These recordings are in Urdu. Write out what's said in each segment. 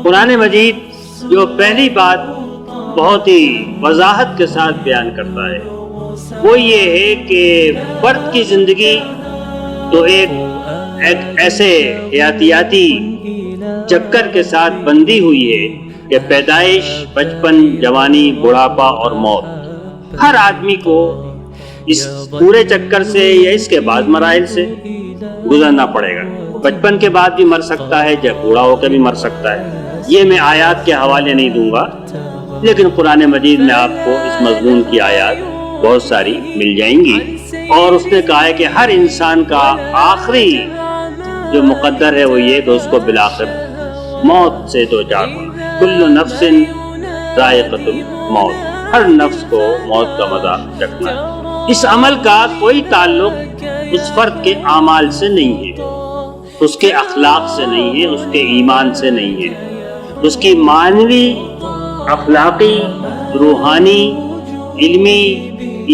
قرآن مجید جو پہلی بات بہت ہی وضاحت کے ساتھ بیان کرتا ہے وہ یہ ہے کہ فرد کی زندگی تو ایک ایسے حیاتیاتی چکر کے ساتھ بندھی ہوئی ہے کہ پیدائش، بچپن، جوانی، بڑھاپا اور موت، ہر آدمی کو اس پورے چکر سے یا اس کے بعد مراحل سے گزرنا پڑے گا۔ بچپن کے بعد بھی مر سکتا ہے، جب بوڑھا ہو کے بھی مر سکتا ہے۔ یہ میں آیات کے حوالے نہیں دوں گا، لیکن قرآن مجید میں آپ کو اس مضمون کی آیات بہت ساری مل جائیں گی، اور اس نے کہا ہے کہ ہر انسان کا آخری جو مقدر ہے وہ یہ کہ اس کو بالآخر موت سے دوچار ہونا۔ کل نفس ذائقۃ الموت، ہر نفس کو موت کا مزہ چکھنا ہے۔ اس عمل کا کوئی تعلق اس فرد کے اعمال سے نہیں ہے، اس کے اخلاق سے نہیں ہے، اس کے ایمان سے نہیں ہے، اس کی معنوی، اخلاقی، روحانی، علمی،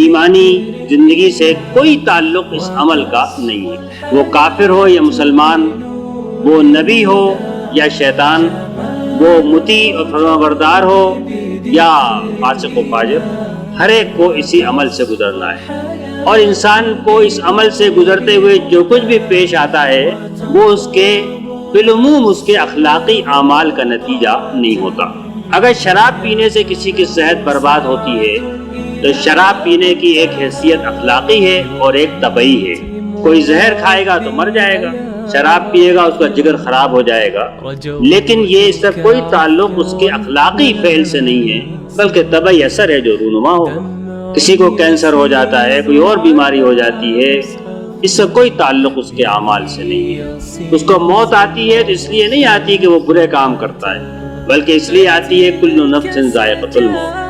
ایمانی زندگی سے کوئی تعلق اس عمل کا نہیں ہے۔ وہ کافر ہو یا مسلمان، وہ نبی ہو یا شیطان، وہ مطیع اور فرمانبردار ہو یا فاسق و فاجر، ہر ایک کو اسی عمل سے گزرنا ہے، اور انسان کو اس عمل سے گزرتے ہوئے جو کچھ بھی پیش آتا ہے وہ اس کے بالعموم اس کے اخلاقی اعمال کا نتیجہ نہیں ہوتا۔ اگر شراب پینے سے کسی کی صحت برباد ہوتی ہے تو شراب پینے کی ایک حیثیت اخلاقی ہے اور ایک طبعی ہے۔ کوئی زہر کھائے گا تو مر جائے گا، شراب پیے گا اس کا جگر خراب ہو جائے گا، لیکن یہ اس سے کوئی تعلق اس کے اخلاقی فعل سے نہیں ہے، بلکہ طبعی اثر ہے جو رونما ہوگا۔ کسی کو کینسر ہو جاتا ہے، کوئی اور بیماری ہو جاتی ہے، اس سے کوئی تعلق اس کے اعمال سے نہیں ہے۔ اس کو موت آتی ہے تو اس لیے نہیں آتی کہ وہ برے کام کرتا ہے، بلکہ اس لیے آتی ہے کل نفس ذائقۃ الموت،